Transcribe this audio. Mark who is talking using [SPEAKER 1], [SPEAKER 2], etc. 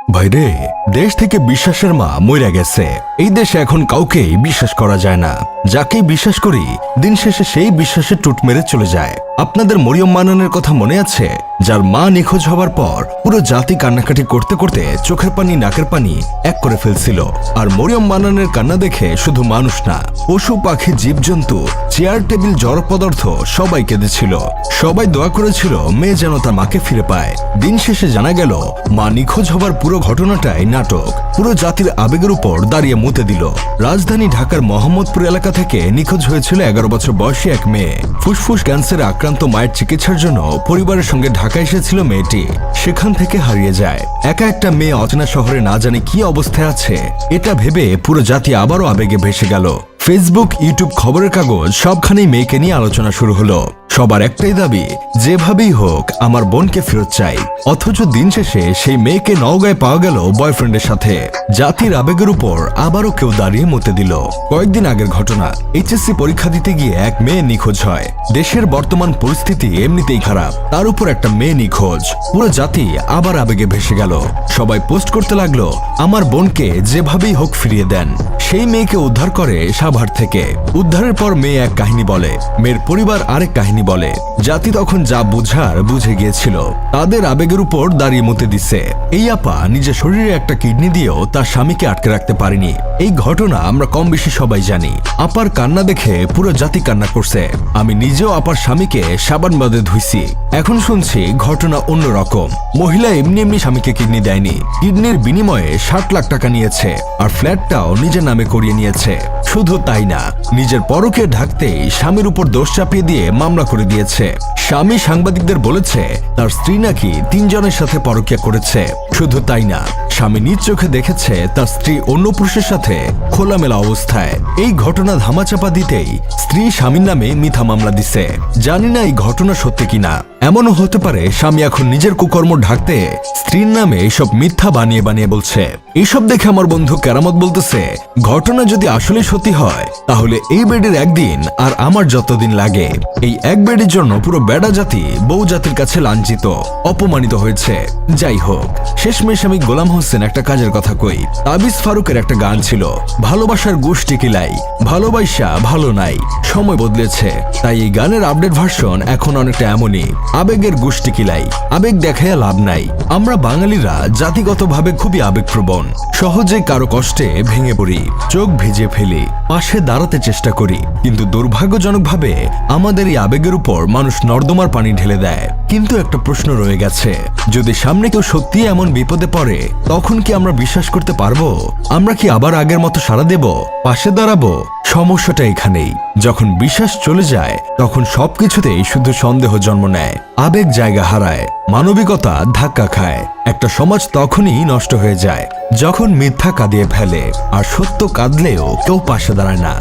[SPEAKER 1] ভাইরে, দেশ থেকে বিশ্বাসের মা মইরা গেছে। এই দেশে এখন কাউকেই বিশ্বাস করা যায় না। যাকেই বিশ্বাস করি দিন শেষে সেই বিশ্বাসে টুট মেরে চলে যায়। আপনাদের মরিয়ম মান্নানের কথা মনে আছে? যার মা নিখোঁজ হবার পর পুরো জাতি কান্নাকাটি করতে করতে চোখের পানি নাকের পানি এক করে ফেলছিল। আর মরিয়ম মান্নানের কান্না দেখে শুধু মানুষ না, পশু পাখি জীবজন্তু চেয়ার টেবিল জড় পদার্থ সবাই কেঁদেছিল। সবাই দোয়া করেছিল মেয়ে যেন তার মাকে ফিরে পায়। দিন শেষে জানা গেল মা নিখোঁজ হবার পুরো ঘটনাটাই নাটক। পুরো জাতির আবেগের উপর দাঁড়িয়ে মুতে দিল। রাজধানী ঢাকার মোহাম্মদপুর এলাকা থেকে নিখোঁজ হয়েছিল 11 বছর বয়সী এক মেয়ে। ফুসফুস ক্যান্সারে আক্রান্ত মায়ের চিকিৎসার জন্য পরিবারের সঙ্গে ঢাকা এসেছিল মেয়েটি। সেখান থেকে হারিয়ে যায়। একা একটা মেয়ে অচেনা শহরে না জানে কি অবস্থায় আছে, এটা ভেবে পুরো জাতি আবারও আবেগে ভেসে গেল। ফেসবুক, ইউটিউব, খবরের কাগজ সবখানেই মেয়েকে নিয়ে আলোচনা শুরু হলো। সবার একটাই দাবি, যেভাবেই হোক আমার বোনকে ফেরত চাই। অথচ দিন শেষে সেই মেয়েকে নওগাঁয় পাওয়া গেল বয়ফ্রেন্ডের সাথে। জাতির আবেগের উপর আবারও কেউ দাঁড়িয়ে মতে দিল। কয়েকদিন আগের ঘটনা, এইচএসসি পরীক্ষা দিতে গিয়ে এক মেয়ে নিখোঁজ হয়। দেশের বর্তমান পরিস্থিতি এমনিতেই খারাপ, তার উপর একটা মেয়ে নিখোঁজ। পুরো জাতি আবার আবেগে ভেসে গেল। সবাই পোস্ট করতে লাগলো, আমার বোনকে যেভাবেই হোক ফিরিয়ে দেন। সেই মেয়েকে উদ্ধার করে সাভার থেকে। উদ্ধারের পর মেয়ে এক কাহিনী বলে, মেয়ের পরিবার আরেক কাহিনী বলে। জাতি তখন যা বুঝার বুঝে গিয়েছিল, তাদের আবেগের উপর দাঁড়িয়ে মতে দিচ্ছে। এই আপা নিজের শরীরে একটা কিডনি দিয়েও তার স্বামীকে আটকে রাখতে পারেনি। এই ঘটনা আমরা কম বেশি সবাই জানি। আপার কান্না দেখে পুরো জাতি কান্না করছে। আমি নিজেও আপার স্বামীকে সাবান বাদে ধুইছি। এখন শুনছি ঘটনা অন্যরকম। মহিলা এমনি এমনি স্বামীকে কিডনি দেয়নি, কিডনির বিনিময়ে 60 লাখ টাকা নিয়েছে। আর ফ্ল্যাটটাও নিজের নামে করিয়ে নিয়েছে। শুধু তাই না, নিজের পরকে ঢাকতেই স্বামীর উপর দোষ চাপিয়ে দিয়ে মামলা করে দিয়েছে। স্বামী সাংবাদিকদের বলেছে তার স্ত্রী নাকি 3 জনের সাথে পরকীয়া করেছে। শুধু তাই না, স্বামী নিজ চোখে দেখেছে তার স্ত্রী অন্য পুরুষের সাথে খোলামেলা অবস্থায়। এই ঘটনা ধামাচাপা দিতেই স্ত্রী স্বামীর নামে মিথ্যা মামলা দিছে। জানি না এই ঘটনা সত্যি কিনা। এমনও হতে পারে স্বামী এখন নিজের কুকর্ম ঢাকতে স্ত্রীর নামে এসব মিথ্যা বানিয়ে বানিয়ে বলছে। এইসব দেখে আমার বন্ধু কেরামত বলতেছে, ঘটনা যদি আসলে সত্যি হয় তাহলে এই বেডের একদিন আর আমার যতদিন লাগে। এই এক বেডের জন্য পুরো বেডা জাতি বউ জাতির কাছে লাঞ্ছিত, অপমানিত হয়েছে। যাই হোক, শেষমেশ আমি গোলাম হোসেন একটা কাজের কথা কই। তাবিজ ফারুকের একটা গান ছিল, ভালোবাসার গোষ্ঠী কিলাই, ভালোবাসা ভালো নাই। সময় বদলেছে, তাই এই গানের আপডেট ভার্সন এখন অনেকটা এমনই, আবেগের গোষ্ঠী কিলাই। আবেগ দেখায় লাভ নাই। আমরা বাঙালিরা জাতিগতভাবে খুবই আবেগপ্রবণ। সহজে কারো কষ্টে ভেঙে পড়ি, চোখ ভিজে ফেলি, পাশে দাঁড়াতে চেষ্টা করি। কিন্তু দুর্ভাগ্যজনকভাবে আমাদের এই আবেগের উপর মানুষ নর্দমার পানি ঢেলে দেয়। কিন্তু একটা প্রশ্ন রয়ে গেছে, যদি সামনে কেউ সত্যি এমন বিপদে পড়ে, তখন কি আমরা বিশ্বাস করতে পারবো? আমরা কি আবার আগের মতো সাড়া দেব, পাশে দাঁড়াবো? সমস্যাটা এখানেই, যখন বিশ্বাস চলে যায় তখন সবকিছুতেই শুধু সন্দেহ জন্ম নেয়, আবেগ জায়গা হারায়, মানবিকতা ধাক্কা খায়। একটা সমাজ তখনই নষ্ট হয়ে যায় যখন মিথ্যা কাঁদিয়ে ফেলে আর সত্য কাঁদলেও কেউ পাশে দাঁড়ায় না।